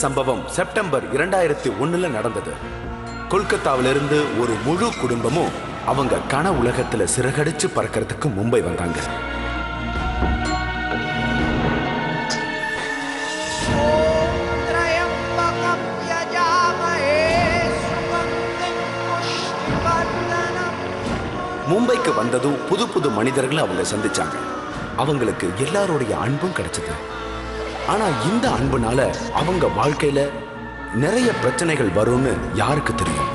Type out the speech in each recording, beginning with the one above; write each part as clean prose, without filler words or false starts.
சம்பவம் செப்டம்பர் 2001 நடந்தது. கொல்கத்தாவிலிருந்து ஒரு முழு குடும்பமும் அவங்க கன உலகத்துல சிறகடிச்சு பறக்கிறதுக்கு மும்பை வந்தாங்க. மும்பைக்கு வந்ததும் புது புது மனிதர்களை அவங்க சந்திச்சாங்க. அவங்களுக்கு எல்லாருடைய அன்பும் கிடைச்சது. ஆனா இந்த அன்புனால அவங்க வாழ்க்கையில நிறைய பிரச்சனைகள் வரும்னு யாருக்கு தெரியும்?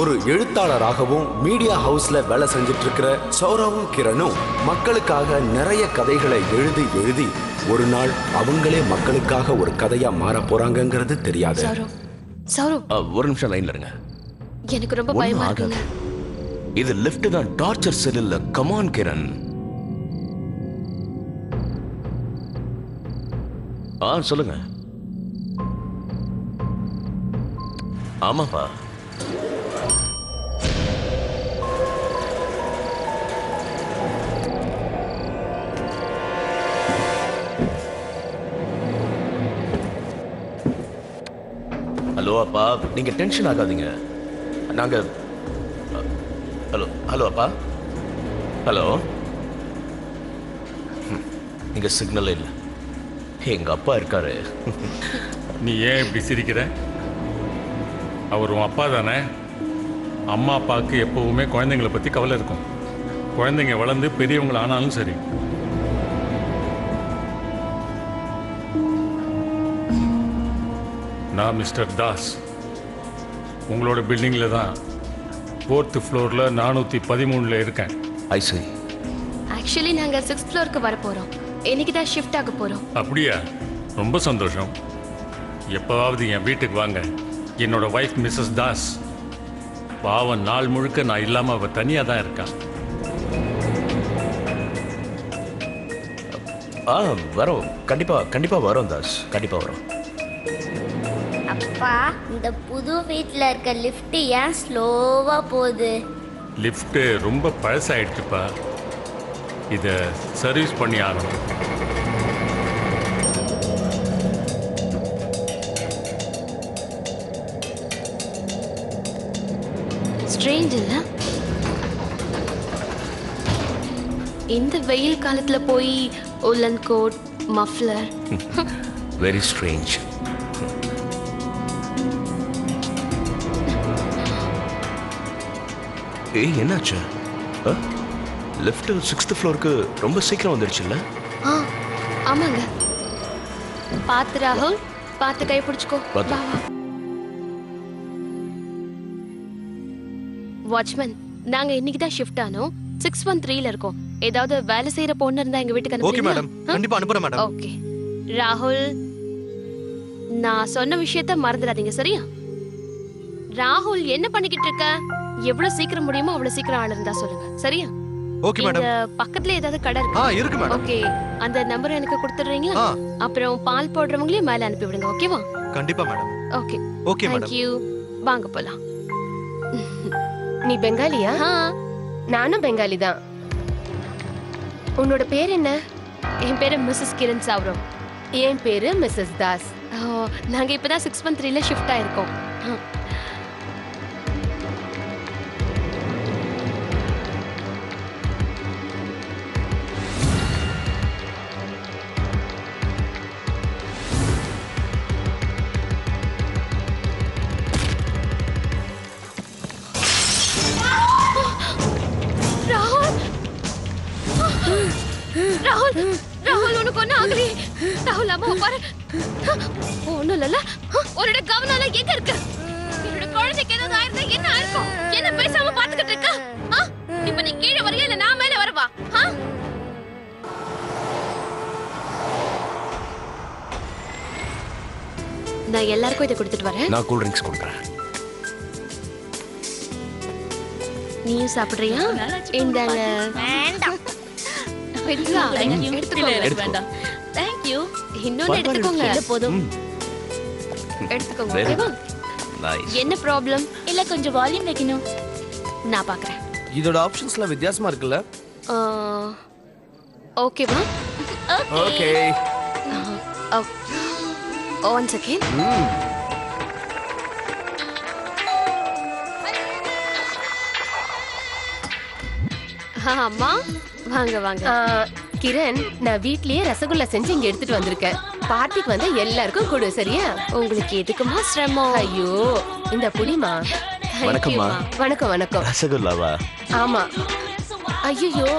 ஒரு எழுத்தாளராகவும் மீடியா ஹவுஸ்ல வேலை செஞ்சுட்டு இருக்கிற சௌரவும் கிரணும் மக்களுக்காக நிறைய கதைகளை எழுதி எழுதி ஒரு நாள் அவங்களே மக்களுக்காக ஒரு கதையா மாற போறாங்கங்கிறது தெரியாது. ஒரு நிமிஷம் லைன்ல இருங்க. எனக்கு ரொம்ப பயமா இருக்குங்க. இது லிஃப்ட் தான், டார்ச்சர் செல் இல்ல. கமான் கிரண். சொல்லுங்க. ஆமாப்பா. ஹலோ அப்பா, நீங்க டென்ஷன் ஆகாதீங்க. நாங்க ஹலோ ஹலோ அப்பா. ஹலோ. இங்க சிக்னல் இல்லை. எங்க அப்பா இருக்காரு. நீ ஏன் இப்படி சிரிக்கிற? அவர் உன் அப்பா தானே. அம்மா அப்பாவுக்கு எப்பவுமே குழந்தைங்களை பற்றி கவலை இருக்கும். குழந்தைங்க வளர்ந்து பெரியவங்க ஆனாலும் சரி. நான் மிஸ்டர் தாஸ். உங்களோட பில்டிங்கில் தான் 4th ஃப்ளோரில் 413 இருக்கேன். ஐ சரி. ஆக்சுவலி நாங்கள் 6th ஃப்ளோருக்கு வர போகிறோம். இன்னைக்கு தான் ஷிஃப்ட் ஆக போகிறோம். அப்படியா? ரொம்ப சந்தோஷம். எப்போவாவது என் வீட்டுக்கு வாங்க. என்னோட ஒய்ஃப் மிஸ்ஸஸ் தாஸ். பாவம், நாள் முழுக்க நான் இல்லாமல் அவள் தனியாக தான் இருக்கா. வரோம். கண்டிப்பா வரோம் தாஸ். கண்டிப்பா வரோம். அப்பா, இந்த புது வீட்டில் இருக்க லிஃப்ட் ஏன் ஸ்லோவா போகுது? லிஃப்ட் ரொம்ப பழசாயிடுச்சுப்பா. இதை சர்வீஸ் பண்ணி ஆகணும். ஸ்ட்ரேஞ்ச் இல்ல? இந்த வெயில் காலத்துல போய் உலன் கோட், மஃப்லர். Very strange. ஏய், என்னாச்சு? லிஃப்ட் 6th ஃப்ளோருக்கு ரொம்ப சீக்கிரம் வந்துருச்சுல்ல? ஆமாங்க. பார்த்து ராகுல், பார்த்து கை பிடிச்சுக்கோ. வாட்ச்மேன், நாங்க இன்னைக்கு தான் ஷிஃப்ட் ஆனோம். 613ல இருக்கோம். ஏதாவது வேலை செய்யற பொண்ணு இருந்தா எங்க வீட்டுக்கு அனுப்புங்க. ஓகே மேடம், கண்டிப்பா அனுப்புறேன் மேடம். ஓகே ராகுல், நான் சொன்ன விஷயத்தை மறந்துடாதீங்க, சரியா? ராகுல், என்ன பண்ணிக்கிட்டு இருக்க? எவ்வளவு சீக்கிரம் முடியுமோ அவ்வளவு சீக்கிரம் ஆள் இருந்தா சொல்லுங்க, சரியா? Okay madam. பக்கத்துல ஏதாவது கடை இருக்கா? இருக்கு மேடம். ஓகே, அந்த நம்பர் எனக்கு கொடுத்துறீங்களா? அப்புறம் பால் போடுறவங்களையும் மேல அனுப்பி விடுங்க, ஓகேவா? கண்டிப்பா madam. Okay okay madam. Thank you. வாங்க போலாம். நீ பெங்காலியா? நானும் பெங்காலி தான். உன்னோட பேர் என்ன? என் பேரு மிஸ்ஸஸ் கிரண் சௌரவ். என் பேரு மிஸ்ஸஸ் தாஸ். நாங்க இப்பதான் 613ல ஷிஃப்ட் ஆயிருக்கோம். ராகுல், ராகுல், உனக்கு ஒன்னும் ஆகலையே? ராகுல், அம்மா பாரு. ஒண்ணும் இல்லல. உன்னோட கவனம் எங்க இருக்கு? என்னோட குழந்தைக்கு ஏதாவது ஆயிருந்தா என்ன ஆயிருக்கும்? என்ன பேசாம பாத்துக்கிட்டு இருக்க? இப்ப நீ கீழே வரையா இல்ல நான் மேல வரவா? நான் எல்லாருக்கும் இதை கொடுத்துட்டு வரேன். நான் கூல் ட்ரிங்க்ஸ் கொடுக்குறேன். நீயும் சாப்பிடுறியா? இந்தாங்க. வேண்டாம். எடுத்துக்கோங்க. Thank you. இன்னொன்னு எடுத்துக்கோங்க. போதும். எடுத்துக்கோங்க. என்ன ப்ராப்ளம்? இல்ல, கொஞ்சம் வால்யூம் வைக்கணும். நான் பாக்குறேன். இதோட ஆப்ஷன்ஸ்ல வித்தியாசமா இருக்குல்ல? ஓகேவா? ஓகே. One second. அம்மா வாங்க வாங்க. கிரண், நான் வீட்லயே ரசகுல்லா செஞ்சு இங்க எடுத்துட்டு வந்திருக்கேன். பார்ட்டிக்கு வந்து எல்லாருக்கும் கொடு, சரியா? உங்களுக்கு எதுக்குமா சிரமம்? ஐயோ, இந்த புடிமா. வணக்கம்மா. வணக்கம் வணக்கம். ரசகுல்லாவா? ஆமா. ஐயோ,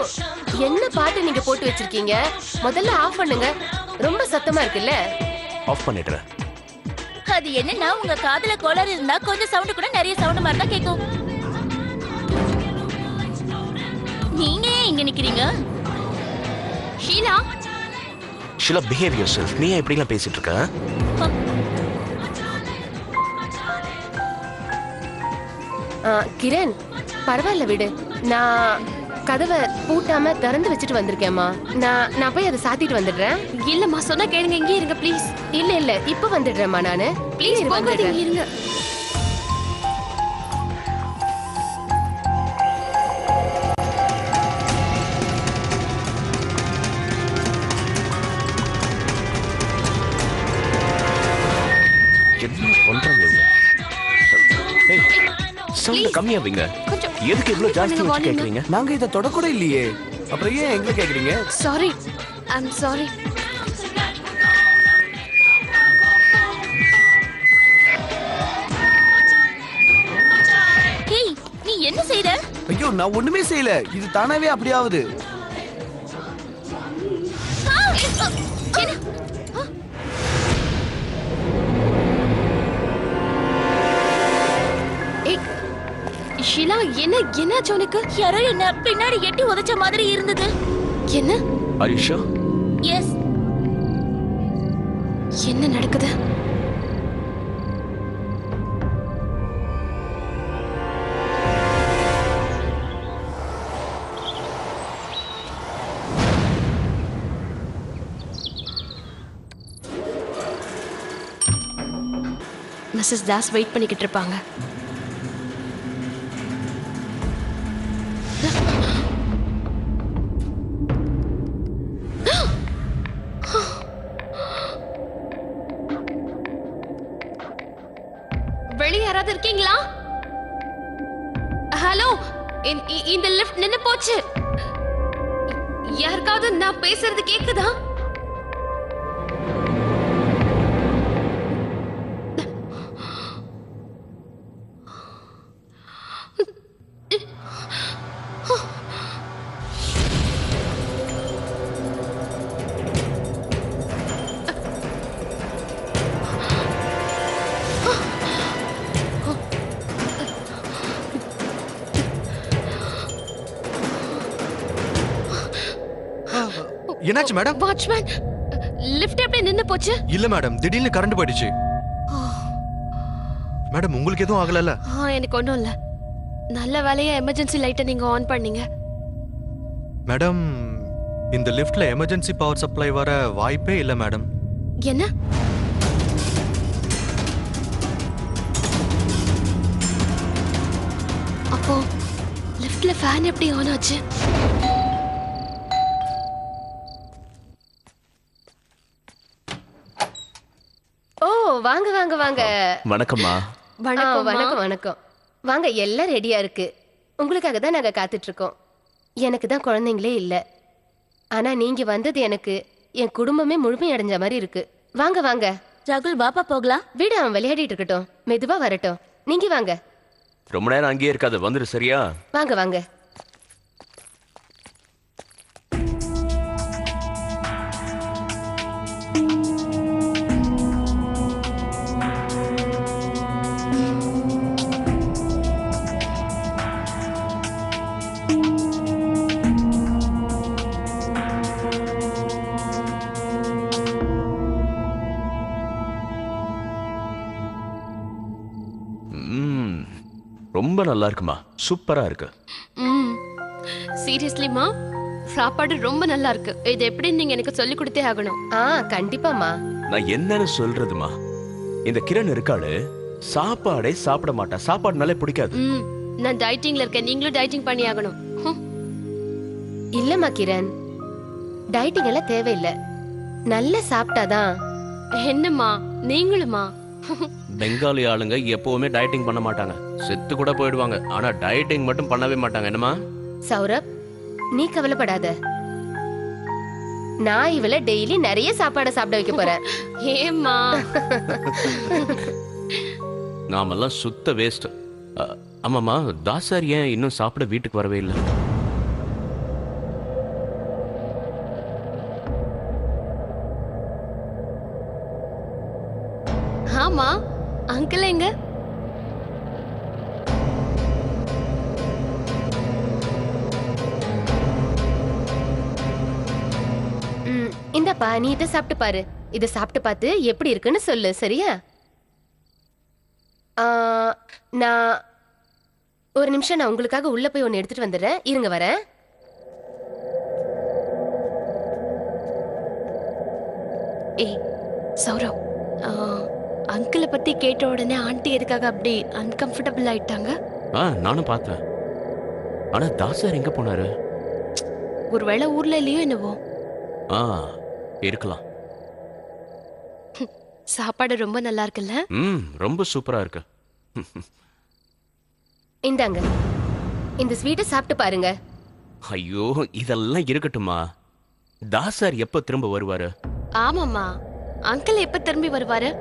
என்ன பாட்டு நீங்க போட்டு வச்சிருக்கீங்க? முதல்ல ஆஃப் பண்ணுங்க, ரொம்ப சத்தமா இருக்குல்ல. ஆஃப் பண்ணிடுறேன். அது என்னன்னா உங்க காதுல கோளாறு இருந்தா கொஞ்சம் சவுண்ட் கூட நிறைய சவுண்ட் மாதிரி தான் கேட்கும். நீங்க ஏன் இங்க நிக்கிறீங்க? Sheela, Sheela, behave yourself. நீ ஏன் இப்படிலாம் பேசிட்டு இருக்க? கிரண், பரவாயில்ல விடு. நான் கதவை பூட்டாம திறந்து வச்சுட்டு வந்திருக்கேம்மா. நான் போய் அதை சாத்திட்டு வந்துடுறேன். இல்லம்மா சொன்னா கேளுங்க, இங்கே இருங்க ப்ளீஸ். இல்ல இப்ப வந்துடுறேம்மா. நானு ப்ளீஸ் வந்துடுறேன். இருங்க. என்ன பண்றாங்க இவங்க? ஏய், சவுண்ட் கம்மியா வைங்க. கொஞ்சம் எதுக்கு இவ்வளவு ஜாஸ்தி கொஞ்சம் வச்சு கேக்குறீங்க? நாங்க இதை தொடக்கூட இல்லையே, அப்புறம் ஏன் எங்களை கேக்குறீங்க? Sorry, I'm sorry. ஹேய், நீ என்ன செய்ற? ஐயோ, நான் ஒண்ணுமே செய்யல. இது தானாவே அப்படியாவது. ஷீலா, என்னாச்சு உனக்கு? யாரோ என்ன பின்னாடி எட்டி உதைச்ச மாதிரி இருந்தது. என்ன? Are you sure? எஸ். என்ன நடக்குது? மிஸ்ஸஸ் தாஸ் வெயிட் பண்ணிக்கிட்டு இருப்பாங்க. வெளிய யாராவது இருக்கீங்களா? ஹலோ, இந்த லிஃப்ட் நின்னு போச்சு. யாருக்காவது நான் பேசுறது கேக்குதா? என்னாச்சு மேடம்? வாட்ச்மேன், லிஃப்ட் எப்படி நின்னு போச்சு? இல்ல மேடம், திடீர்னு கரண்ட் போயிடுச்சு. மேடம், உங்களுக்கு எதுவும் ஆகலல்ல? எனக்கு ஒண்ணும் இல்ல. நல்ல வேலையா எமர்ஜென்சி லைட்டை நீங்க ஆன் பண்ணீங்க. மேடம், இந்த லிஃப்ட்ல எமர்ஜென்சி பவர் சப்ளை வர வாய்ப்பே இல்ல மேடம். என்ன? அப்போ லிஃப்ட்ல ஃபேன் எப்படி ஆன் ஆச்சு? ஓ, வாங்க வாங்க வாங்க. வணக்கம்மா. வணக்கம் வணக்கம். வாங்க, எல்லாம் ரெடியா இருக்கு. உங்களுக்காக தான் நாங்க காத்துட்டு இருக்கோம். எனக்கு தான் குழந்தைங்களே இல்ல. ஆனா நீங்க வந்தது எனக்கு என் குடும்பமே முழுமையடைஞ்ச மாதிரி இருக்கு. வாங்க வாங்க. ராகுல், வாப்பா போகலாம். வீடு அவன் விளையாடிட்டு இருக்கட்டும், மெதுவா வரட்டும். நீங்க வாங்க. ரொம்ப நேரம் அங்கேயே இருக்காது, வந்துரு சரியா? வாங்க வாங்க. ரொம்ப நல்லா இருக்குமா, சூப்பரா இருக்கு. சீரியஸ்லிமா, சாப்பாடு ரொம்ப நல்லா இருக்கு. இது எப்படி நீங்க எனக்கு சொல்லி கொடுத்தே ஆகணும். கண்டிப்பாமா. நான் என்னன்னு சொல்றதுமா, இந்த கிரண் இருக்காளு சாப்பாடே சாப்பிட மாட்டா. சாப்பாடுனாலே பிடிக்காது. நான் டயட்டிங்ல இருக்கேன், நீங்களும் டயட்டிங் பண்ணி ஆகணும். இல்லம்மா கிரண், டயட்டிங் எல்லாம் தேவையில்லை. நல்லா சாப்பிட்டாதான். என்னம்மா, நீங்களுமா? பெங்காலி ஆளுங்க எப்பவுமே டயட்டிங் பண்ண மாட்டாங்க, செத்து கூட போயிடுவாங்க. ஆனா டயட்டிங் மட்டும் பண்ணவே மாட்டாங்க. என்னமா? சௌரப், நீ கவலைப்படாத. நான் இவள டெய்லி நிறைய சாப்பாடு சாப்பிட வைக்க போறேன். ஏம்மா? நாமெல்லாம் சுத்த வேஸ்ட். ஆமாம்மா, தாசார் ஏன் இன்னும் சாப்பிட வீட்டுக்கு வரவே இல்லை? ஆமா, அங்கிள் எங்க? இந்தப்பா, நீ இதை சாப்பிட்டு பாரு. இதை சாப்பிட்டு பார்த்து எப்படி இருக்குன்னு சொல்லு, சரியா? நான் ஒரு நிமிஷம், நான் உங்களுக்காக உள்ள போய் ஒன்னு எடுத்துட்டு வந்துடுறேன். இருங்க, வரேன். ஏய் சௌரவ், அங்கிளை பத்தி கேட்ட உடனே ஆண்டி எதுக்காக அப்படி அன்கம்ஃபர்டபுள் ஆயிட்டாங்க? நானும் பார்த்தேன். ஆனா தாசார் எங்க போனாரு? ஒருவேளை ஊர்ல இல்லையோ என்னவோ. இருக்கலாம். சாப்பாடு ரொம்ப நல்லா இருக்குல்ல? ரொம்ப சூப்பரா இருக்கு. இந்தாங்க, இந்த ஸ்வீட்டை சாப்பிட்டு பாருங்க. ஐயோ, இதெல்லாம் இருக்கட்டுமா? தாசார் எப்ப திரும்ப வருவாரு? ஆமாம்மா, அங்கிள் எப்ப திரும்பி வருவாரு?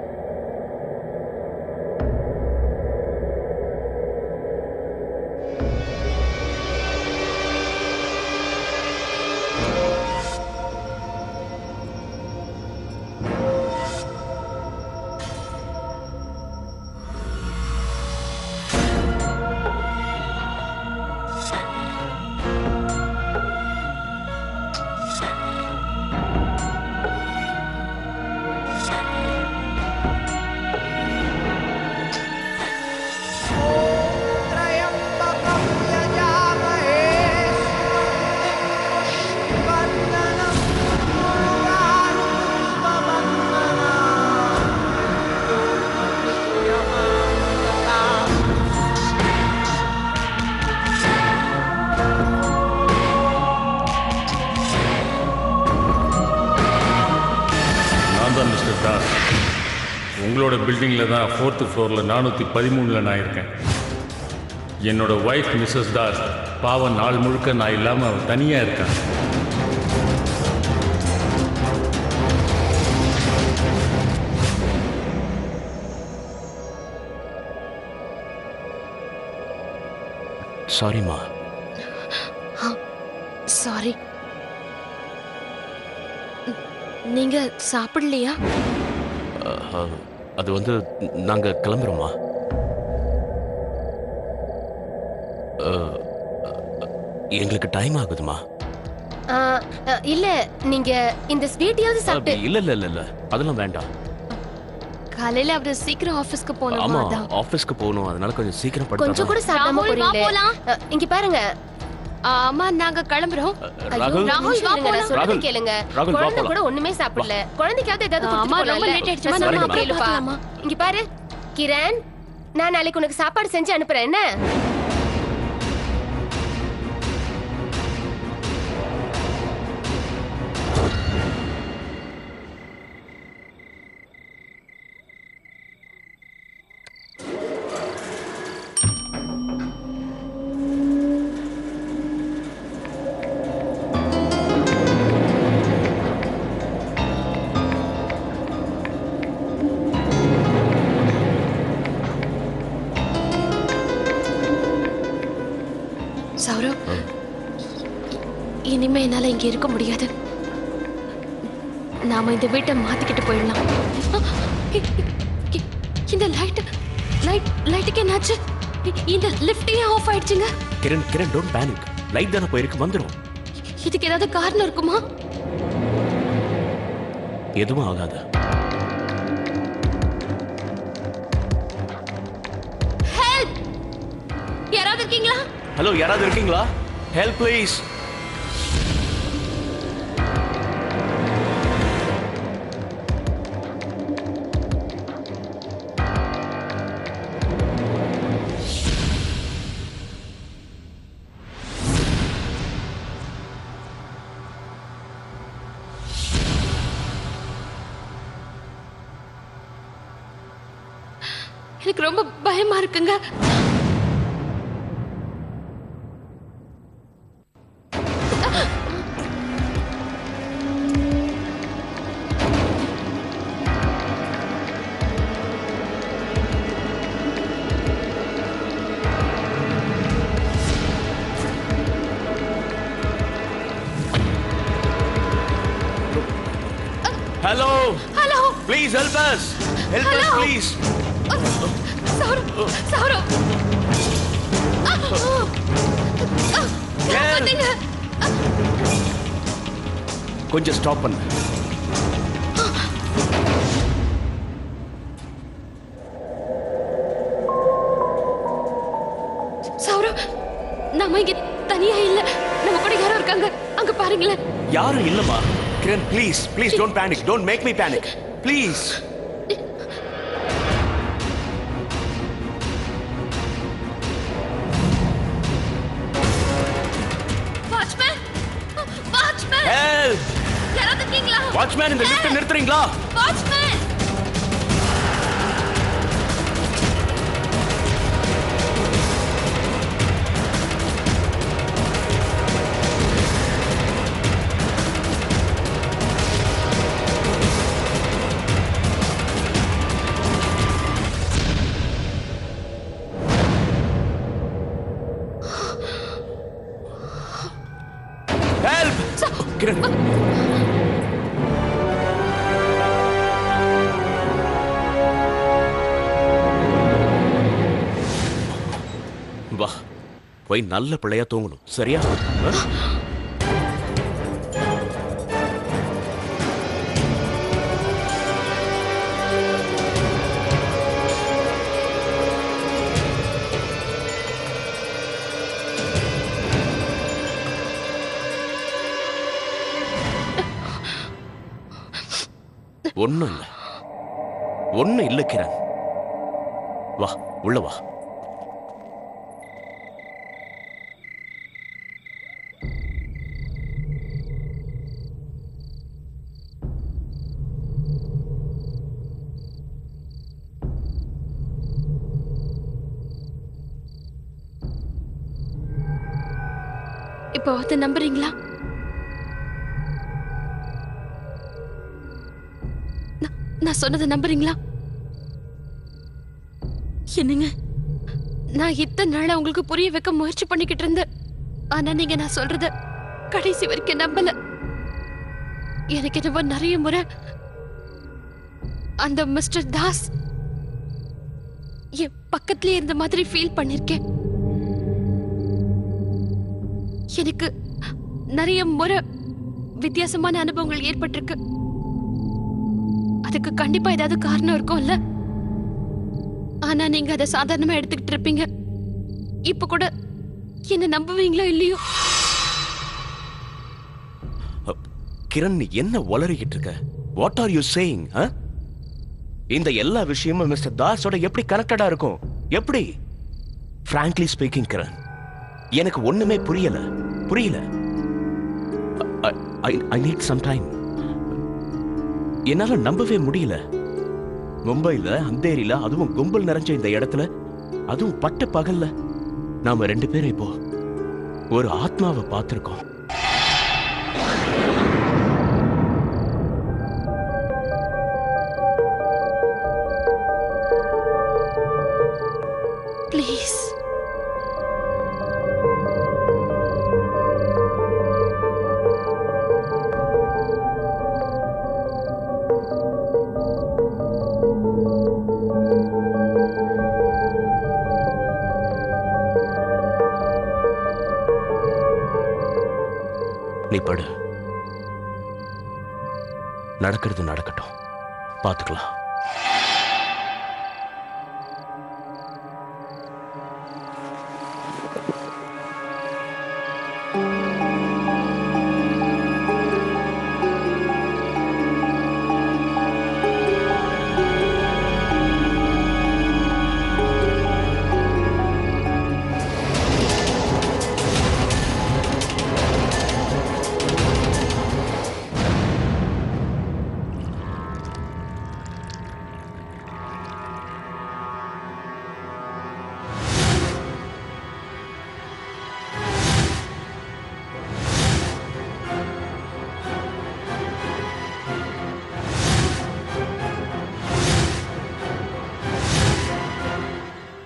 உங்களோட பில்டிங்கில் தான் 4th ஃப்ளோரில் 413 நான் இருக்கேன். என்னோட ஒய்ஃப் மிஸ்ஸஸ் தாஸ் பாவம் நாள் முழுக்க நான் இல்லாமல் அவள் தனியாக இருக்கேன். சாரிம்மா. சாரி. நீங்க சாப்பிடலையா? அது வந்து நாங்க கிளம்புறோமா? எங்களுக்கு டைம் ஆகுதுமா. இல்ல, நீங்க இந்த ஸ்வீட்டையாவது சாப்பிட்டு. இல்ல இல்ல இல்ல இல்ல, அதெல்லாம் வேண்டாம். காலையில அவரு சீக்கிரம் ஆபீஸ்க்கு போகணும். ஆமா, ஆபீஸ்க்கு போகணும். அதனால கொஞ்சம் சீக்கிரம் படுத்தா. கொஞ்சம் கூட சாப்பிடாம போறீங்களே. இங்க பாருங்க. அம்மா, நாங்க கிளம்புறோம். ராகுல், ராகுல் வாங்க, நான் சொல்றத கேளுங்க. ராகுல், குழந்தை கூட ஒண்ணுமே சாப்பிடல. குழந்தைக்காவது ஏதாவது கொடுத்து போலாம். ரொம்ப லேட் ஆயிடுச்சு. நம்ம அப்படியே பார்க்கலாமா? இங்க பாரு கிரண், நான் நாளைக்கு உனக்கு சாப்பாடு செஞ்சு அனுப்புறேன். என்ன? சௌரவ், இனிமே என்னால இங்க இருக்க முடியாது. நாம இந்த வீட்டை மாத்திக்கிட்டு போயிடலாம். இந்த லைட்டுக்கு என்னாச்சு? இந்த லிஃப்டே ஆஃப் ஆயிடுச்சுங்க. Kiran, Kiran, don't panic. Light தான போயிருக்கு, வந்துரும். இதுக்கு ஏதாவது காரணம் இருக்குமா? எதுவும் ஆகாது. ஹெல்ப்! யாராவது இருக்கீங்களா? ஹலோ, யாராவது இருக்கீங்களா? Help please. எனக்கு ரொம்ப பயமா இருக்குங்க. Hello. Hello. Please help us. Help us, please. Saurav. காப்பாத்துங்க. கொஞ்சம் ஸ்டாப் பண்ணு. சௌரவ், நாம இங்க தனியா இல்ல. நம்ம கூட யாரோ இருக்காங்க. அங்க பாருங்களேன். யாரும் இல்லம்மா. Kiran, please don't panic. Don't make me panic. Please. Watchman. Help. யாராவது இருக்கீங்களா? வாட்ச்மேன், இந்த லிஃப்ட் நிறுத்துறீங்களா? வாட்ச்மேன். Help. கிரண். வா, போய் நல்ல பிள்ளையா தூங்கணும், சரியா? ஒண்ணும் இல்ல கிரண். வா, உள்ள வா. இப்போ அதை நம்புறீங்களா? நான் சொன்னதை நம்புறீங்களா? என்னங்க, நான் இத்தனை நாளா உங்களுக்கு புரிய வைக்க முயற்சி பண்ணிக்கிட்டு இருந்தேன். ஆனா நீங்க நான் சொல்றத கடைசி வரைக்கும் நம்பல. எனக்கு என்னவோ நிறைய முறை அந்த மிஸ்டர் தாஸ் என் பக்கத்திலே இருந்த மாதிரி ஃபீல் பண்ணிருக்கேன். எனக்கு நிறைய முறை வித்தியாசமான அனுபவங்கள் ஏற்பட்டிருக்கு. அதுக்கு கண்டிப்பா ஏதாவது காரணம் இருக்கும்ல. ஆனா நீங்க அதை சாதாரணமா எடுத்துக்கிட்டு இருப்பீங்க. இப்ப கூட என்ன நம்புவீங்களோ இல்லையோ? கிரண், நீ என்ன உளறிக்கிட்டு இருக்க? What are you saying? இந்த எல்லா விஷயமும் மிஸ்டர் தாஸோட எப்படி கனெக்டடா இருக்கும்? எப்படி? frankly speaking கிரண், எனக்கு ஒண்ணுமே புரியல. I need some time. என்னால நம்பவே முடியல. மும்பைல, அந்தேரியில, அதுவும் கும்பல் நிறைஞ்ச இந்த இடத்துல, அதுவும் பட்ட பகல்ல நாம ரெண்டு பேரும் இப்போ ஒரு ஆத்மாவை பார்த்திருக்கோம். ப்ளீஸ். நீ படு. நடக்கிறது நடக்கட்டும், பார்த்துக்கலாம்.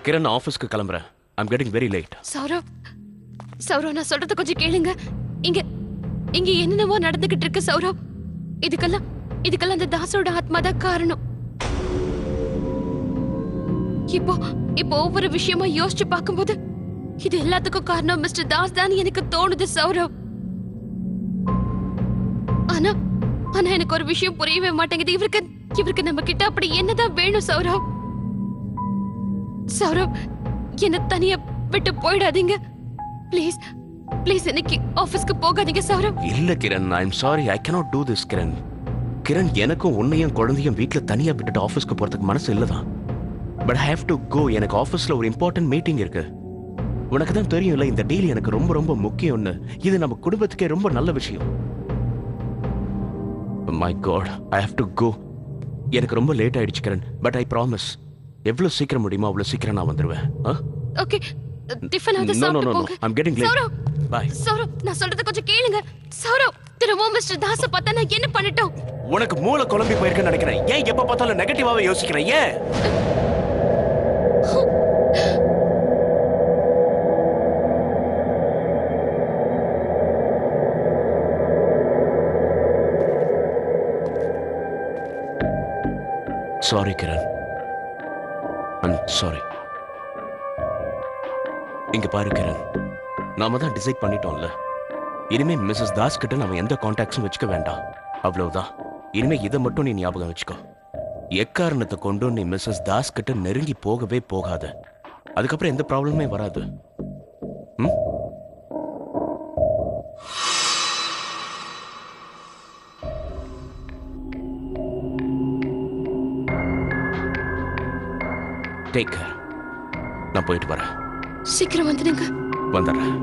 கிரண் ஆபீஸ்க்கு கிளம்புறேன். I'm getting very late. Saurav, Saurav நான் சொல்றத கொஞ்சம் கேளுங்க. இங்க இங்க என்னென்னவோ நடந்துகிட்டு இருக்கு சௌரவ். இதுக்கெல்லாம் அந்த தாஸோட ஆத்மா தான் காரணம். இப்போ ஒவ்வொரு விஷயமா யோசிச்சு பார்க்கும்போது இது எல்லாத்துக்கும் காரணம் மிஸ்டர் தாஸ் தான் எனக்கு தோணுது சௌரவ். ஆனா எனக்கு ஒரு விஷயம் புரியவே மாட்டேங்குது. இவருக்கு நம்ம கிட்ட அப்படி என்னதான் வேணும் சௌரவ்? சௌரவ், என்ன தனியா விட்டு போயிடாதீங்க ப்ளீஸ். ப்ளீஸ் இன்னைக்கு ஆபீஸ்க்கு போகாதீங்க சௌரவ். இல்ல Kiran, I am sorry, I cannot do this Kiran. Kiran, எனக்கும் உன்னையும் குழந்தையும் வீட்ல தனியா விட்டுட்டு ஆபீஸ்க்கு போறதுக்கு மனசு இல்லதான். But I have to go. எனக்கு ஆபீஸ்ல ஒரு இம்பார்ட்டன்ட் மீட்டிங் இருக்கு. உனக்கு தான் தெரியும்ல, இந்த டீல் எனக்கு ரொம்ப ரொம்ப முக்கியம்னு. இது நம்ம குடும்பத்துக்கே ரொம்ப நல்ல விஷயம். My god, I have to go. எனக்கு ரொம்ப லேட் ஆயிடுச்சு கிரண். பட் ஐ ப்ராமிஸ், எவ்வளவு சீக்கிரம் முடியுமோ அவ்வளவு சீக்கிரம் நான் வந்துருவேன். ஓகே, டிஃபன் ஆவது சாப்பிட்டு போங்க. I am getting late. Saurav, bye. Saurav, நான் சொல்றத கொஞ்சம் கேளுங்க. சௌரவ், திரும்ப மிஸ்டர் தாஸ பார்த்தா நான் என்ன பண்ணட்டும்? உனக்கு மூளை குழம்பி போயிருக்குன்னு நினைக்கிறேன். ஏன் எப்ப பார்த்தாலும் நெகட்டிவாவே யோசிக்கிறேன்? ஏன்? Sorry Kiran, I'm sorry. இங்க பாரு கிரண், நாம தான் டிசைட் பண்ணிட்டோம்ல. இனிமே மிஸ்ஸஸ் தாஸ் கிட்ட நாம எந்த கான்டாக்ட்ஸும் வச்சுக்க வேண்டாம். அவ்வளவுதான். இனிமே இதை மட்டும் நீ ஞாபகம் வச்சுக்கோ. எக்காரணத்தை கொண்டு நீ மிஸ்ஸஸ் தாஸ் கிட்ட நெருங்கி போகவே போகாத. அதுக்கப்புறம் எந்த ப்ராப்ளமே வராது. Take care. நான் போயிட்டு வரேன். சீக்கிரம் வந்துடுங்க. வந்துடுறேன்.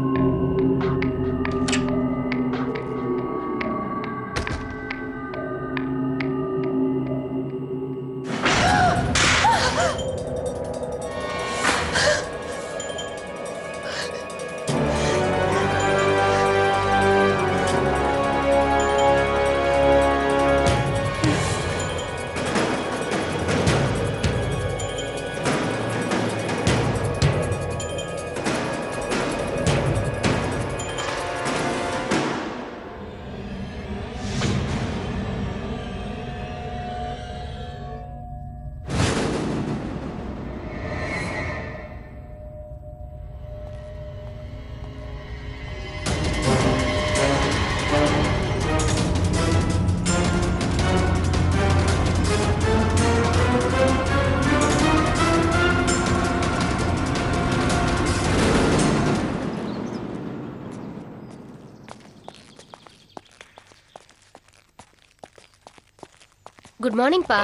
குட் மார்னிங் பா.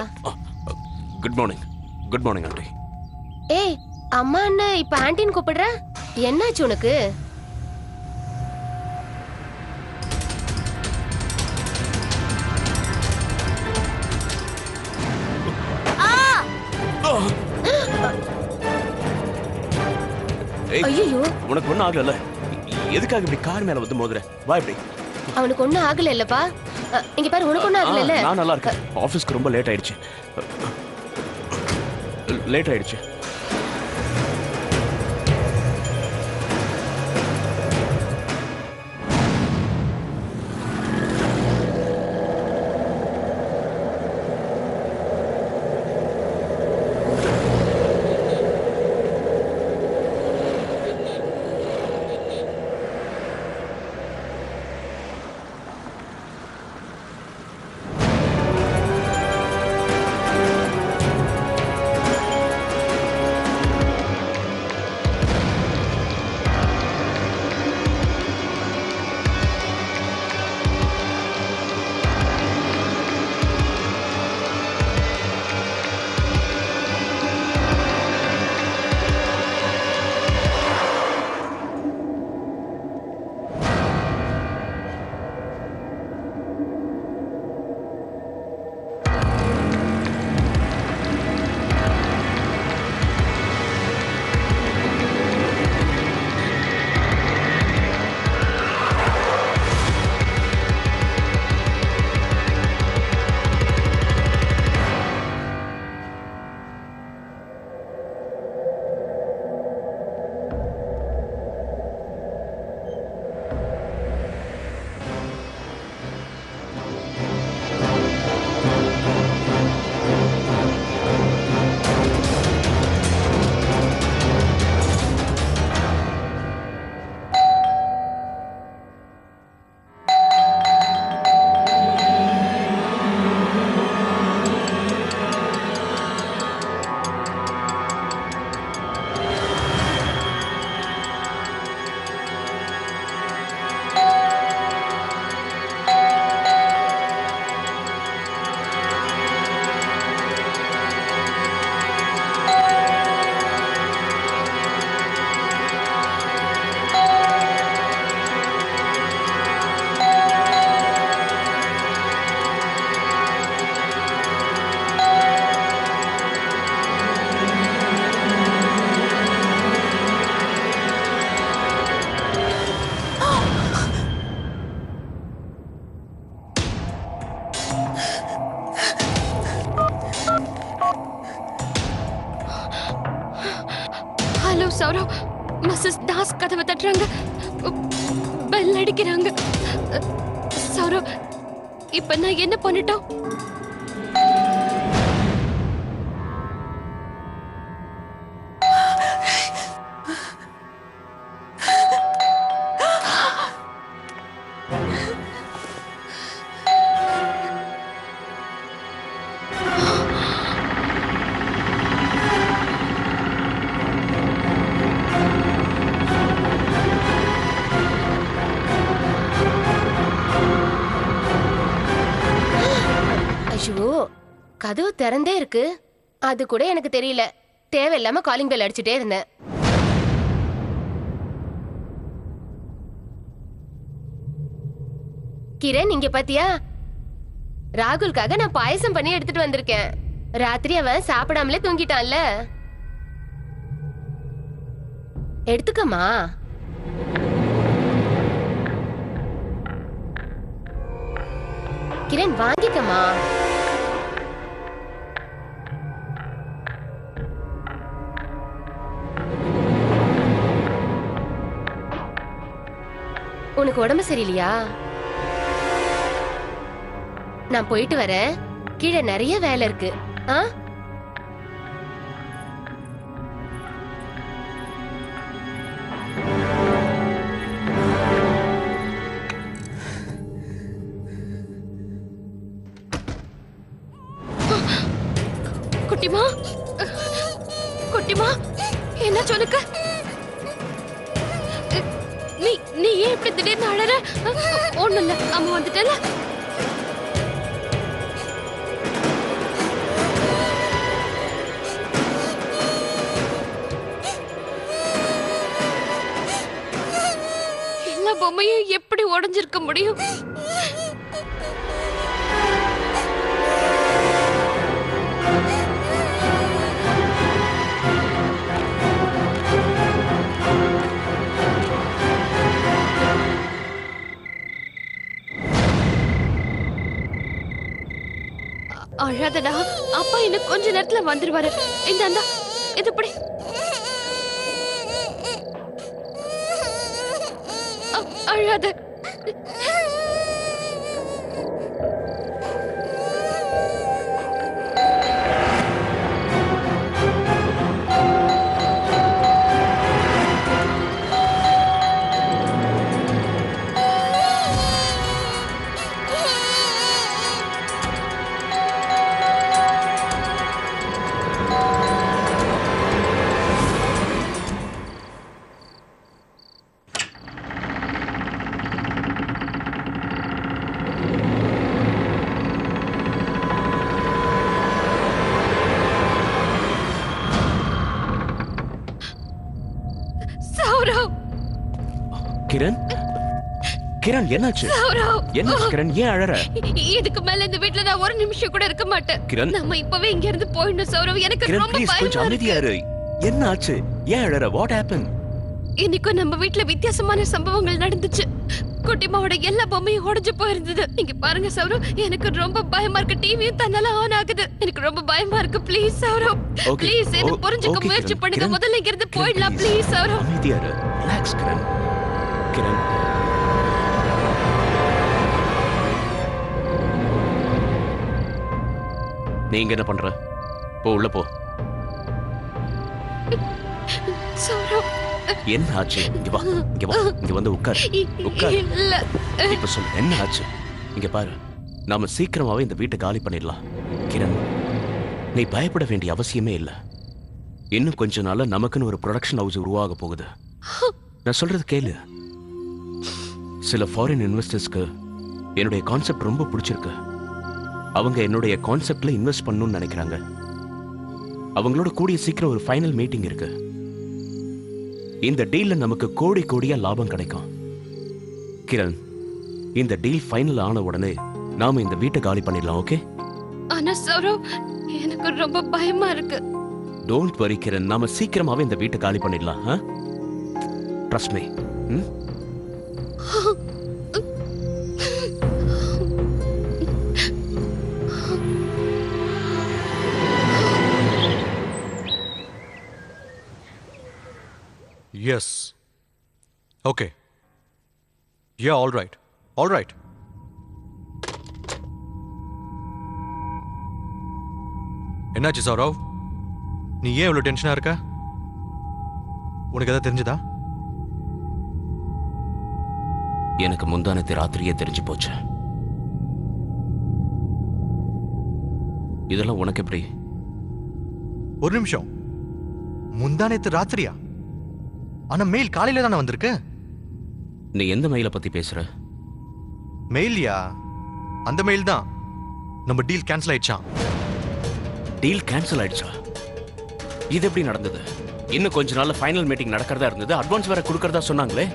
Good morning. Good morning aunty. ஏய், அம்மா என்ன இப்ப ஆண்டின்னு கூப்பிடுற? என்னாச்சு உனக்கு? ஐயோ, உனக்கு ஒண்ணும் ஆகல? எதுக்காக இப்படி கார் மேல வந்து மோதுற? வா இப்படி. அவனுக்கு ஒண்ணும் ஆகல இல்லப்பா. இங்க பாரு, உனக்கு ஒண்ணும் ஆகல இல்ல? நான் நல்லா இருக்கேன். ஆபீஸ்க்கு ரொம்ப லேட் ஆயிடுச்சு. லேட் ஆயிடுச்சு. ஹலோ சௌரவ், மிஸ்ஸஸ் தாஸ் கதவை தட்டுறாங்க, பெல் அடிக்கிறாங்க. சௌரவ், இப்ப நான் என்ன பண்ணிட்டோம்? கதவு திறந்தே இருக்கு. அது கூட எனக்கு தெரியல. தேவையில்லாம காலிங் பெல் அடிச்சுட்டே இருந்தேன். கிரண், இங்க பாத்தியா? ராகுலுக்காக நான் பாயசம் பண்ணி எடுத்துட்டு வந்திருக்கேன். ராத்திரி அவன் சாப்பிடாமலே தூங்கிட்டான்ல. எடுத்துக்கமா. கிரண், வாங்கிக்கமா. உனக்கு உடம்பு சரியில்லையா? நான் போயிட்டு வரேன். கீழே நிறைய வேலை இருக்கு. குட்டிமா, குட்டிமா, என்ன சொல்லுக்க? நீ ஏன் இப்படி திடீர்னு அழற? ஒண்ணும் இல்ல, அம்மா வந்துட்டல. எல்லா பொம்மையும் எப்படி உடைஞ்சிருக்க முடியும்? அழாதடா, அப்பா இன்னும் கொஞ்ச நேரத்துல வந்துருவாரு. இந்த இது இப்படி அழாத. கிரண், கிரண், என்னாச்சு? என்ன கிரண், ஏன் அழற? இதுக்கு மேல இந்த வீட்ல நான் ஒரு நிமிஷம் கூட இருக்க மாட்டேன். கிரண், நம்ம இப்பவே இங்க இருந்து போயிடணும் சௌரவ். எனக்கு ரொம்ப பயமா இருக்கு. கொஞ்சம் அமைதியா இரு. என்ன ஆச்சு? ஏன் அழற? What happen? இன்னைக்கு நம்ம வீட்ல வித்தியாசமான சம்பவங்கள் நடந்துச்சு. குட்டிமாவோட எல்லா பொம்மையும் உடைஞ்சு போயிருந்தது. நீங்க பாருங்க சௌரவ், எனக்கு ரொம்ப பயமா இருக்கு. டிவியும் தன்னால ஆன் ஆகுது. எனக்கு ரொம்ப பயமா இருக்கு. ப்ளீஸ் சௌரவ், ப்ளீஸ் என்ன புரிஞ்சுக்க முயற்சி பண்ணுங்க. முதல்ல இங்க இருந்து போயிடலாம் ப்ளீஸ் சௌரவ். அமைதியா இரு. ரிலாக்ஸ் கிரண். கிரண், நீங்க என்ன பண்ற? போ, உள்ள போ. சௌரவ், என்ன ஆச்சு? இங்க வா, இங்க வா, இங்க வந்து உட்கார். உட்கார். இல்ல, இப்ப சொல்லு, என்ன ஆச்சு? இங்க பாரு, நாம சீக்கிரமாவே இந்த வீட்டை காலி பண்ணிடலாம். கிரண், நீ பயப்பட வேண்டிய அவசியமே இல்ல. இன்னும் கொஞ்ச நாள்ல நமக்குன்னு ஒரு ப்ரொடக்ஷன் ஹவுஸ் உருவாக போகுது. நான் சொல்றது கேளு. சில ஃபாரின் இன்வெஸ்டர்ஸ்க்கு என்னுடைய கான்செப்ட் ரொம்ப பிடிச்சிருக்கு. அவங்க என்னுடைய கான்செப்ட்ல இன்வெஸ்ட் பண்ணணும்னு நினைக்கிறாங்க. அவங்களோட கூடிய சீக்கிரம் ஒரு ஃபைனல் மீட்டிங் இருக்கு. இந்த டீல்ல நமக்கு கோடி கோடியா லாபம் கிடைக்கும். கிரண், இந்த டீல் ஃபைனல் ஆன உடனே நாம இந்த வீட்டை காலி பண்ணிடலாம். ஓகே? ஆனா சௌரவ், எனக்கு ரொம்ப பயமா இருக்கு. டோன்ட் வரி கிரண், நாம சீக்கிரமாவே இந்த வீட்டை காலி பண்ணிடலாம். Trust me. எஸ். ஓகே. யா, ஆல் ரைட், ஆல் ரைட். என்னாச்சு சௌரவ்? நீ ஏன் இவ்வளோ டென்ஷனாக இருக்க? உனக்கு எதாவது தெரிஞ்சதா? எனக்கு முந்தானத்து ராத்திரியே தெரிஞ்சு போச்சு. இதெல்லாம் உனக்கு எப்படி? ஒரு நிமிஷம், முந்தானத்து ராத்திரியா? ஆனா மெயில் காலையில தானே வந்திருக்கு. நீ எந்த மெயிலை பத்தி பேசுற? மெயில்யா? அந்த மெயில் தான். நம்ம டீல் கேன்சல் ஆயிடுச்சான். டீல் கேன்சல் ஆயிடுச்சா? இது எப்படி நடந்தது? இன்னும் கொஞ்ச நாள்ல ஃபைனல் மீட்டிங் நடக்கிறதா இருந்தது. அட்வான்ஸ் வேற கொடுக்கறதா சொன்னாங்களே.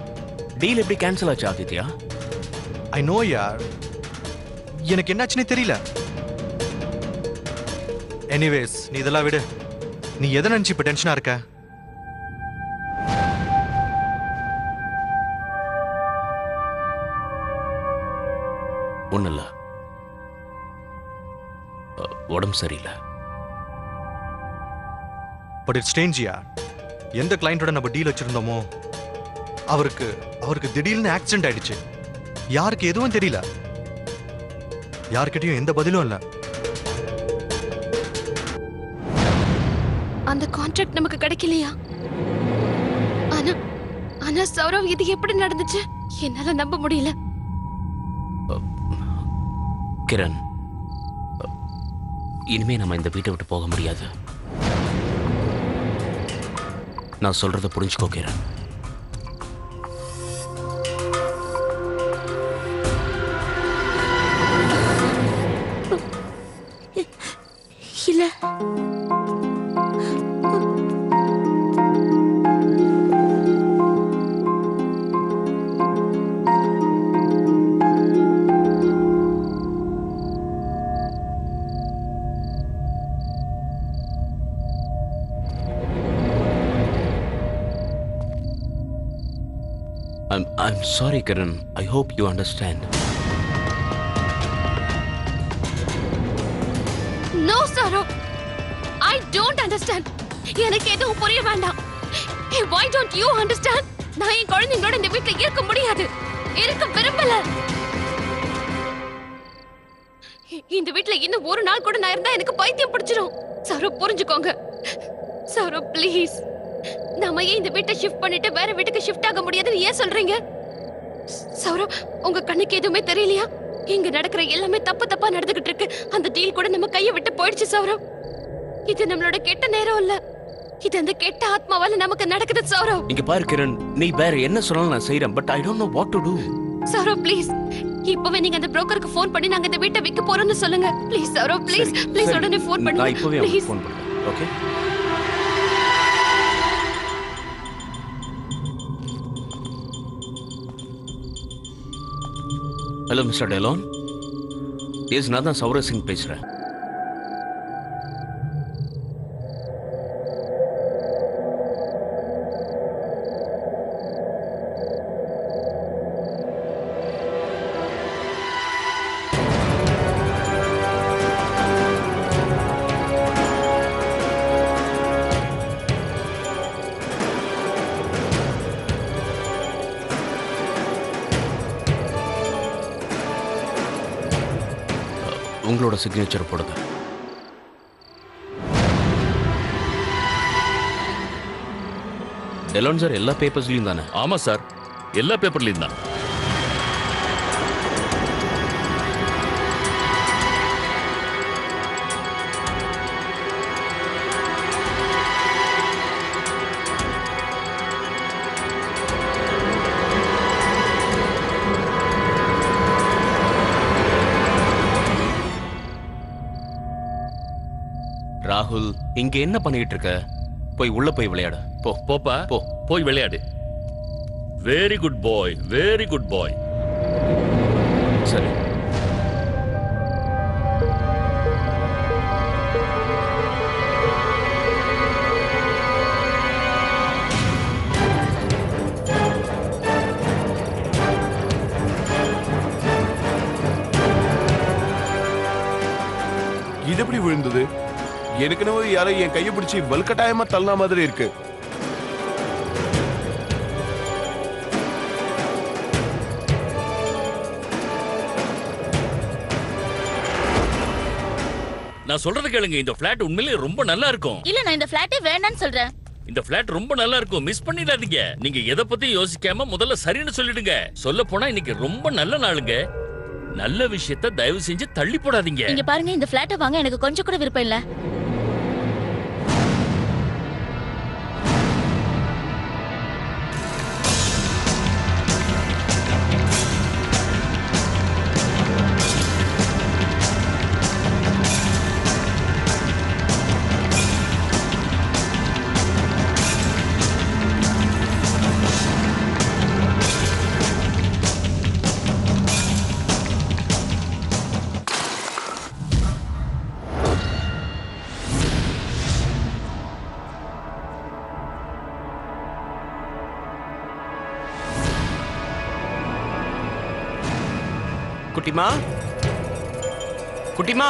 டீல் எப்படி கேன்சல் ஆச்சு ஆதித்யா? ஐ நோ யார், எனக்கு என்னாச்சுன்னே தெரியல. எனிவேஸ், நீ இதெல்லாம் விடு. நீ எதை நினைச்சு இப்ப டென்ஷனா இருக்க? ஒண்ணு இல்ல, உடம்பு சரியில்லை. பட் இட்ஸ் ஸ்ட்ரேஞ்ச் யார். எந்த கிளையண்டோட நம்ம டீல் வச்சிருந்தோமோ அவருக்கு திடீர்னு ஆக்சிடென்ட் ஆயிடுச்சு. யாருக்கு எதுவும் தெரியல, யார்கிட்டயும் எந்த பதிலும் இல்ல. அந்த கான்ட்ராக்ட் நமக்கு கிடைக்கலையா? ஆனா ஆனா சௌரவ், இது எப்படி நடந்துச்சு? என்னால நம்ப முடியல. கிரண், இனிமே நம்ம இந்த வீட்டை விட்டு போக முடியாது. நான் சொல்றத புரிஞ்சுக்கோ கிரண். இல்ல, I'm sorry, Kiran. I hope you understand. No, Saurav. I don't understand. எனக்கு எதுவும் புரிய வேண்டாம். Hey, why don't you understand? நான் என் குழந்தைங்களோட இந்த வீட்ல இருக்க முடியாது. இருக்க விரும்பல. இந்த வீட்ல இன்னும் ஒரு நாள் கூட நான் இருந்தா எனக்கு பைத்தியம் பிடிச்சிடும். சௌரவ், புரிஞ்சுக்கோங்க. சௌரவ், ப்ளீஸ். நாம ஏன் இந்த வீட்டை ஷிஃப்ட் பண்ணிட்டு வேற வீட்டுக்கு ஷிஃப்ட் ஆக முடியாதுன்னு ஏன் சொல்றீங்க? சௌரவ், உங்க கண்ணுக்கு எதுவுமே தெரியலையா? இங்க நடக்கிற எல்லாமே தப்பா நடந்துகிட்டு இருக்கு. அந்த டீல் கூட நம்ம கையை விட்டு போயிடுச்சு சௌரவ். இது நம்மளோட கெட்ட நேரம் இல்ல, இது அந்த கெட்ட ஆத்மாவால நமக்கு நடக்குது சௌரவ். இங்க பாரு கிரண், நீ வேற என்ன சொன்னாலும் நான் செய்றேன். But I don't know what to do. Saurav, please. இப்பவே நீங்க அந்த புரோக்கருக்கு ஃபோன் பண்ணி நாங்க இந்த வீட்டை விற்க போறோம்னு சொல்லுங்க. ப்ளீஸ் சௌரவ், ப்ளீஸ் ப்ளீஸ் உடனே ஃபோன் பண்ணுங்க. நான் இப்பவே ப்ளீஸ் ஃபோன் பண்றேன். Okay? Hello mister Delon. Yes, நான் தான் சௌரவ் சிங் பேசுறேன். உங்களோட சிக்னேச்சர் போடுங்க. டெலோன் சார், எல்லா பேப்பர்ஸ்லயும் தானே? ஆமா சார், எல்லா பேப்பர்லயும் தான். ராகுல், இங்க என்ன பண்ணிட்டு இருக்க? போய் உள்ள போய் விளையாடு. போ. போப்பா, போ. போய் விளையாடு. வெரி குட் பாய், வெரி குட் பாய். சரி. இது எப்படி விழுந்தது? எனக்கு யாரோ என் கையை பிடிச்சி வலுக்கட்டாயமா தள்ளன மாதிரி இருக்கு. நான் சொல்றது கேளுங்க, இந்த பிளாட் உண்மையிலேயே ரொம்ப நல்லா இருக்கும். இல்ல நான் இந்த பிளாட்டே வேண்டாம்னு சொல்றேன். இந்த பிளாட் ரொம்ப நல்லா இருக்கும், மிஸ் பண்ணிடாதீங்க. நீங்க எதை பத்தி யோசிக்காம முதல்ல சரின்னு சொல்லிடுங்க. சொல்ல போனா இன்னைக்கு ரொம்ப நல்ல நாளுங்க. நல்ல விஷயத்தை தயவு செஞ்சு தள்ளி போடாதீங்க. இங்க பாருங்க, இந்த பிளாட்டை வாங்க எனக்கு கொஞ்சம் கூட விருப்பம் இல்ல. குட்டிமா, குட்டிமா,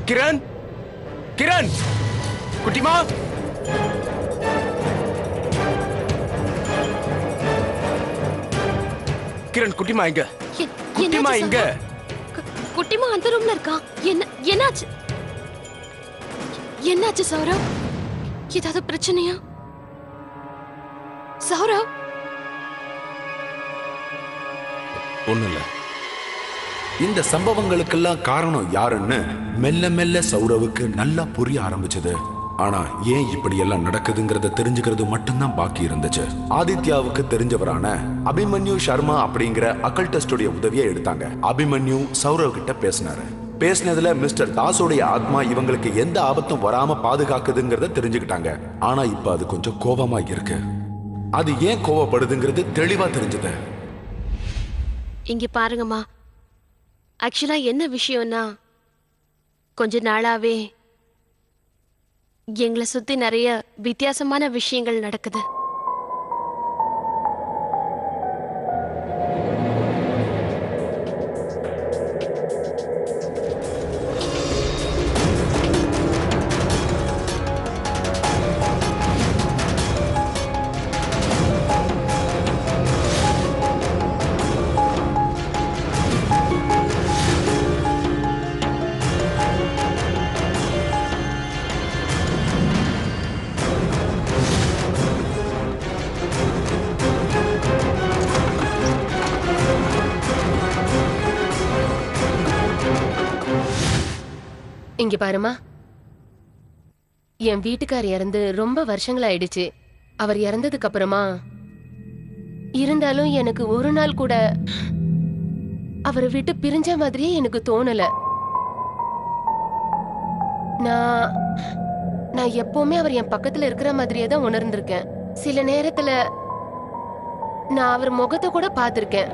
கிரண், கிரண், குட்டிமா. கிரண், குட்டிமா இங்க. குட்டிமா இங்க. குட்டிமா அந்த ரூம்ல இருக்கா. என்னாச்சு? என்னாச்சு சௌரவ்? ஏதாவது பிரச்சனையா சௌரவ்? ஒண்ணும் இல்ல. இந்த சம்பவங்களுக்கெல்லாம் காரணம் யாருன்னு மெல்ல மெல்ல சௌரவுக்கு நல்லா புரிய ஆரம்பிச்சது. ஆனா ஏன் இப்படி எல்லாம் நடக்குதுங்கிறத தெரிஞ்சுக்கிறது மட்டும்தான் பாக்கி இருந்துச்சு. ஆதித்யாவுக்கு தெரிஞ்சவரான அபிமன்யு சர்மா அப்படிங்கிற அக்கல்டிஸ்டுடைய உதவியை எடுத்தாங்க. அபிமன்யு சௌரவ் கிட்ட பேசினாரு. பேசினதுல மிஸ்டர் தாஸோடைய ஆத்மா இவங்களுக்கு எந்த ஆபத்தும் வராம பாதுகாக்குதுங்கிறத தெரிஞ்சுக்கிட்டாங்க. ஆனா இப்ப அது கொஞ்சம் கோபமா இருக்கு. அது ஏன் கோவப்படுதுங்கிறது தெளிவா தெரிஞ்சது. இங்க பாருங்கம்மா, ஆக்சுவலா என்ன விஷயம்னா, கொஞ்ச நாளாவே எங்களை சுத்தி நிறைய வித்தியாசமான விஷயங்கள் நடக்குது. இங்க பாருமா, என் வீட்டுக்கார் இறந்து ரொம்ப வருஷங்கள் ஆயிடுச்சு. அவர் இறந்ததுக்கு அப்புறமா இருந்தாலும் எனக்கு ஒரு நாள் கூட அவரை விட்டு பிரிஞ்ச மாதிரியே எனக்கு தோணல. நான் எப்பவுமே அவர் என் பக்கத்துல இருக்கிற மாதிரியே தான் உணர்ந்திருக்கேன். சில நேரத்துல நான் அவர் முகத்தை கூட பார்த்திருக்கேன்.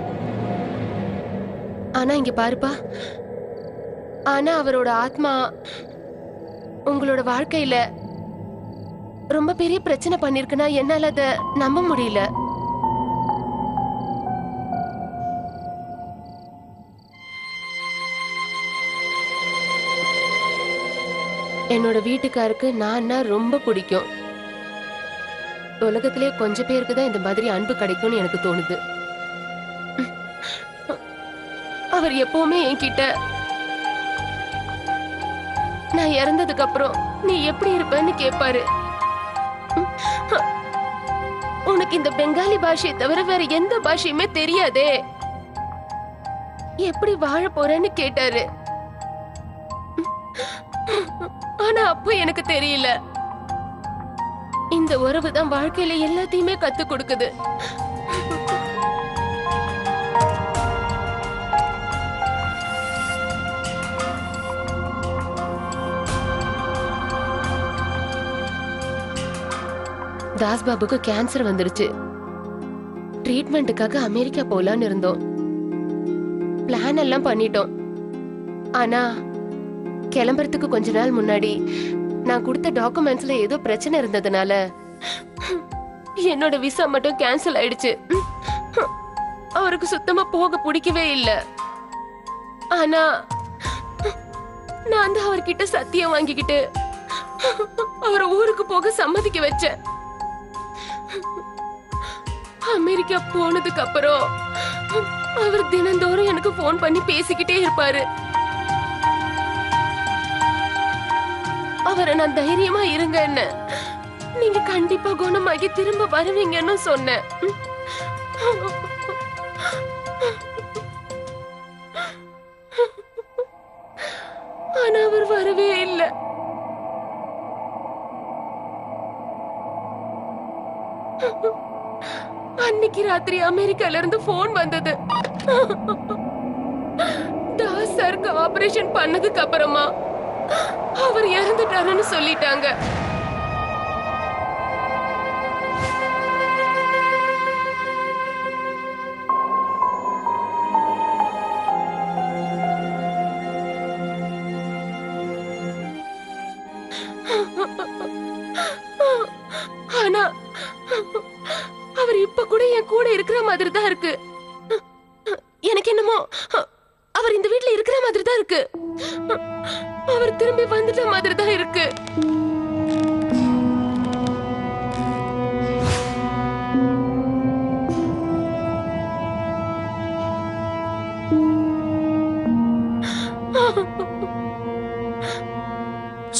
ஆனா இங்க பாருப்பா, ஆனா அவரோட ஆத்மா உங்களோட வாழ்க்கையில ரொம்ப பெரிய பிரச்சனை பண்ணிருக்குன்னா என்னால அத நம்ப முடியல. என்னோட வீட்டுக்காருக்கு நான் ரொம்ப பிடிக்கும். உலகத்திலே கொஞ்சம் பேருக்கு தான் இந்த மாதிரி அன்பு கிடைக்கும்னு எனக்கு தோணுது. அவர் எப்பவுமே என்கிட்ட நான் இறந்ததுக்கு அப்புறம் நீ எப்படி இருப்பன்னு கேட்பாரு. உனக்கு இந்த பெங்காலி பாஷையை தவிர வேற எந்த பாஷையுமே தெரியாதே, எப்படி வாழ போறேன்னு கேட்டாரு. ஆனா அப்போ எனக்கு தெரியல, இந்த உறவு தான் வாழ்க்கையில எல்லாத்தையுமே கத்து கொடுக்குது. தாஸ் பாபுக்கு கேன்சர் வந்துருச்சு. ட்ரீட்மெண்ட்டுக்காக அமெரிக்கா போலான்னு இருந்தோம். பிளான் எல்லாம் பண்ணிட்டோம். ஆனா கிளம்புறதுக்கு கொஞ்ச நாள் முன்னாடி நான் கொடுத்த டாக்குமெண்ட்ஸ்ல ஏதோ பிரச்சனை இருந்ததுனால என்னோட விசா மட்டும் கேன்சல் ஆயிடுச்சு. அவருக்கு சுத்தமா போக பிடிக்கவே இல்லை. ஆனா நான் தான் அவர்கிட்ட சத்தியம் வாங்கிக்கிட்டு அவரை ஊருக்கு போக சம்மதிக்க வச்சேன். அமெரிக்கா போனதுக்கு அப்புறம் அவர் தினந்தோறும் எனக்கு போன் பண்ணி பேசிக்கிட்டே இருப்பாரு. அவரை நான் தைரியமா இருங்கன்னு, நீங்க கண்டிப்பா குணமாகி திரும்ப வருவீங்கன்னு சொன்னேன். ஆனா அவர் வரவே இல்லை. அன்னைக்கு ராத்திரி அமெரிக்கால இருந்து போன் வந்தது. தாஸ் சாருக்கு ஆபரேஷன் பண்ணதுக்கு அப்புறமா அவர் இறந்துட்டாருன்னு சொல்லிட்டாங்க. ஆனா அவர் இப்ப கூட என் கூட இருக்கிற மாதிரி தான் இருக்கு. எனக்கு என்னமோ அவர் இந்த வீட்ல இருக்கிற மாதிரி தான் இருக்கு. அவர் திரும்பி வந்துட்ட மாதிரி தான் இருக்கு.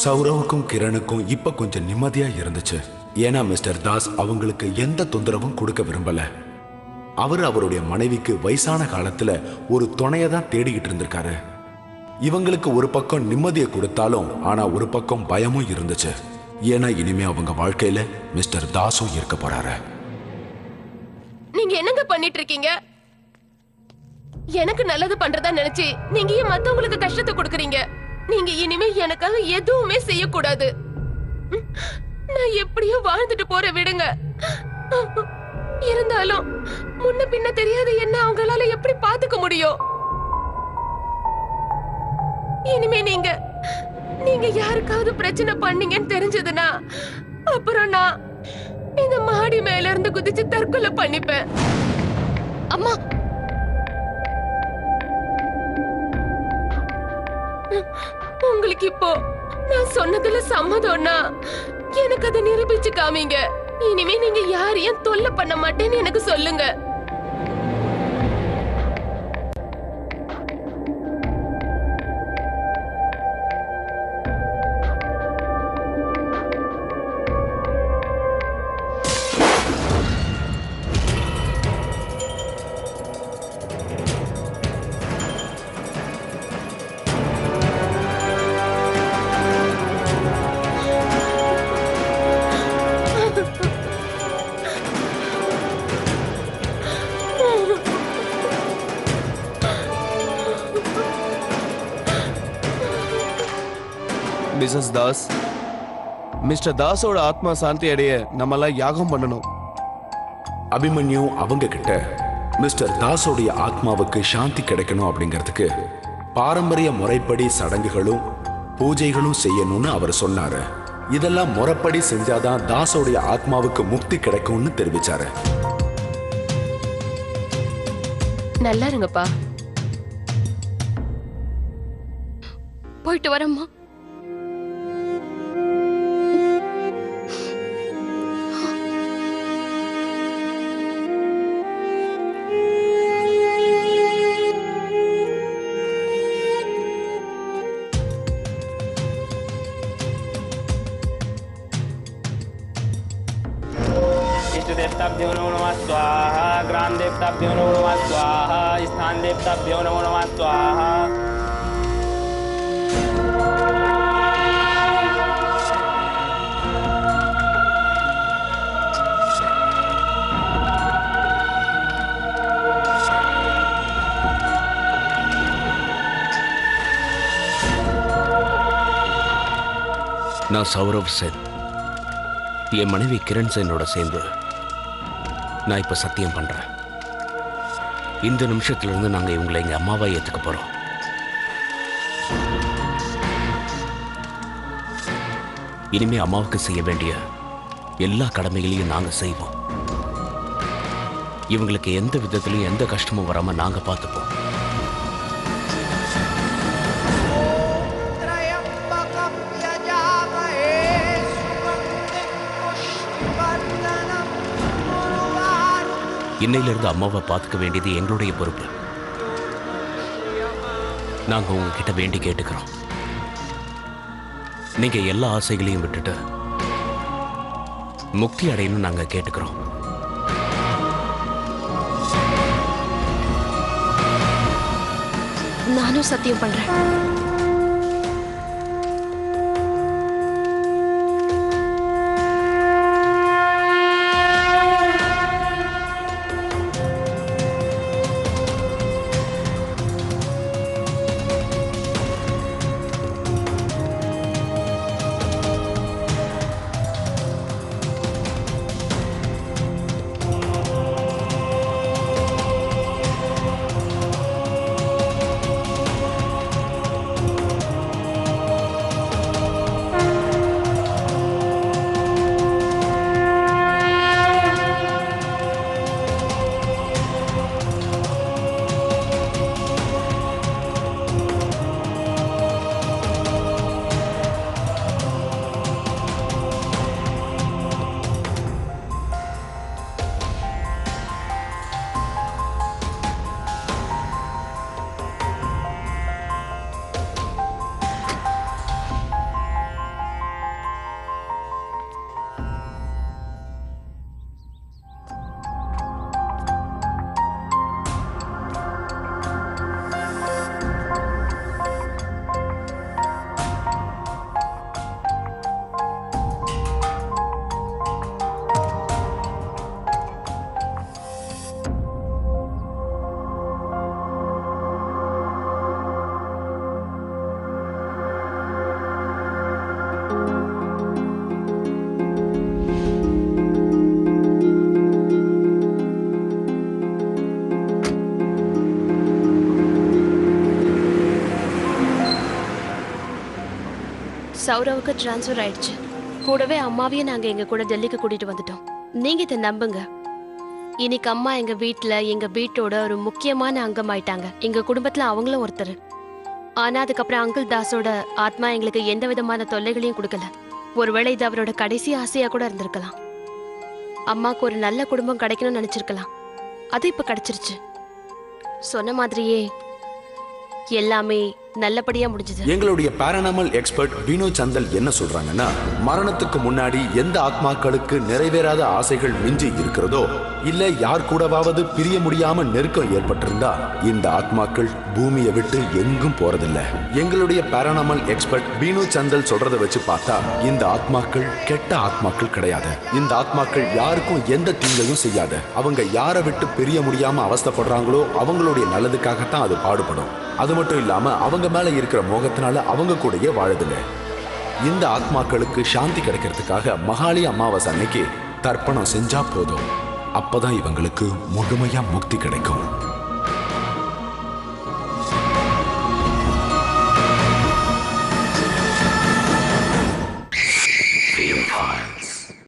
சௌரவுக்கும் கிரணுக்கும் இப்ப கொஞ்சம் நிம்மதியா இருந்துச்சு. ஏன்னா மிஸ்டர் தாஸ் அவங்களுக்கு எந்த தொந்தரவும் கொடுக்க விரும்பல. அவர் அவருடைய மனைவிக்கு வயசான காலத்துல ஒரு துணையை தான் தேடிக்கிட்டு இருந்திருக்காரு. இவங்களுக்கு ஒரு பக்கம் நிம்மதியை கொடுத்தாலும் ஆனா ஒரு பக்கம் பயமும் இருந்துச்சு. ஏன்னா இனிமே அவங்க வாழ்க்கையில மிஸ்டர் தாஸும் இருக்க போறாரு. நீங்க என்னங்க பண்ணிட்டு இருக்கீங்க? எனக்கு நல்லது பண்றதா நினைச்சு நீங்க ஏன் மத்தவங்களுக்கு கஷ்டத்தை கொடுக்கறீங்க? நீங்க இனிமே எனக்காக எதுவுமே செய்யக்கூடாது. நான் எப்படியோ வாழ்ந்துட்டு போற விடுங்க. இருந்தாலும் முன்ன பின்ன தெரியாத என்ன அவங்களால எப்படி பாத்துக்க முடியும்? இனிமே நீங்க யாருக்காவது பிரச்சனை பண்ணீங்கன்னு தெரிஞ்சதுன்னா அப்புறம் நான் இந்த மாடி மேல இருந்து குதிச்சு தற்கொலை பண்ணிப்பேன். அம்மா, உங்களுக்கு இப்போ நான் சொன்னதுல சம்மதம்னா எனக்கு அதை நிரூபிச்சு காமிங்க. இனிமே நீங்க யாரையும் தொல்லை பண்ண மாட்டேன்னு எனக்கு சொல்லுங்க. மிஸ்ஸஸ் தாஸ், மிஸ்டர் தாஸோட ஆத்மா சாந்தி அடைய நம்மளாம் யாகம் பண்ணணும். அபிமன்யு அவங்க கிட்ட மிஸ்டர் தாஸோடைய ஆத்மாவுக்கு சாந்தி கிடைக்கணும் அப்படிங்கிறதுக்கு பாரம்பரிய முறைப்படி சடங்குகளும் பூஜைகளும் செய்யணும்னு அவர் சொன்னாரு. இதெல்லாம் முறைப்படி செஞ்சாதான் தாஸோடைய ஆத்மாவுக்கு முக்தி கிடைக்கும்னு தெரிவிச்சாரு. நல்லா இருங்கப்பா. போயிட்டு வரேம்மா. देवताभ्यो नमो नमः स्वाहा। ग्राम देवताभ्यो नमो नमः स्वाहा। स्थान देवताभ्यो नमो नमः स्वाहा। நான் சௌரவ் சென், என் மனைவி கிரண் சென்னோட சேர்ந்து நான் இப்ப சத்தியம் பண்றேன். இந்த நிமிஷத்துல இருந்து நாங்க இவங்களை எங்க அம்மாவா ஏத்துக்க போறோம். இனிமே அம்மாவுக்கு செய்ய வேண்டிய எல்லா கடமைகளையும் நாங்க செய்வோம். இவங்களுக்கு எந்த விதத்திலையும் எந்த கஷ்டமும் வராம நாங்க பார்த்துப்போம். இன்னையிலிருந்து அம்மாவை பார்த்துக்க வேண்டியது எங்களுடைய பொறுப்பு. நாங்க உங்ககிட்ட வேண்டி கேட்டுக்கிறோம். நீங்க எல்லா ஆசைகளையும் விட்டுட்டு முக்தி அடையணும் நாங்க கேட்டுக்கிறோம். நானும் சத்தியம் பண்றேன். சௌரவுக்கு டிரான்ஸ்ஃபர் ஆயிடுச்சு. கூடவே அம்மாவையும் நாங்க எங்க கூட டெல்லிக்கு கூட்டிட்டு வந்துட்டோம். நீங்க இதை நம்புங்க. இன்னைக்கு அம்மா எங்க வீட்டோட ஒரு முக்கியமான அங்கம் ஆயிட்டாங்க. எங்க குடும்பத்துல அவங்களும் ஒருத்தர். ஆனா அதுக்கப்புறம் அங்கிள் தாஸோட ஆத்மா எங்களுக்கு எந்த விதமான தொல்லைகளையும் கொடுக்கல. ஒருவேளை இது அவரோட கடைசி ஆசையா கூட இருந்திருக்கலாம். அம்மாக்கு ஒரு நல்ல குடும்பம் கிடைக்கணும்னு நினைச்சிருக்கலாம். அது இப்ப கிடைச்சிருச்சு. சொன்ன மாதிரியே எல்லாமே நல்லபடியா முடிஞ்சது. எங்களுடைய பாரானாமல் எக்ஸ்பர்ட் வினோ சந்தல் என்ன சொல்றாங்கன்னா, மரணத்துக்கு முன்னாடி எந்த ஆத்மாக்களுக்கு நிறைவேறாத ஆசைகள் மிஞ்சி இருக்கிறதோ, இல்ல யார் கூடவாவது பிரிய முடியாம நெருக்கம் ஏற்பட்டிருந்தா இந்த ஆத்மாக்கள் பூமியை விட்டு எங்கும் போறதில்ல. எங்களுடைய பாரானாமல் எக்ஸ்பர்ட் வினோ சந்தல் சொல்றதை வச்சு பார்த்தா இந்த ஆத்மாக்கள் கெட்ட ஆத்மாக்கள் கிடையாது. இந்த ஆத்மாக்கள் யாருக்கும் எந்த தீங்கையும் செய்யாத. அவங்க யாரை விட்டு பிரிய முடியாம அவஸ்தைப்படுறாங்களோ அவங்களுடைய நல்லதுக்காகத்தான் அது பாடுபடும். அது மட்டும் இல்லாம அவங்க மேல இருக்கிற மோகத்தினால அவங்க கூடயே வாழுதுங்க. இந்த ஆத்மாக்களுக்கு சாந்தி கிடைக்கிறதுக்காக மகாளி அமாவாசை அன்னைக்கு தர்ப்பணம் செஞ்சா போதும். அப்பதான் இவங்களுக்கு முழுமையா முக்தி கிடைக்கும்.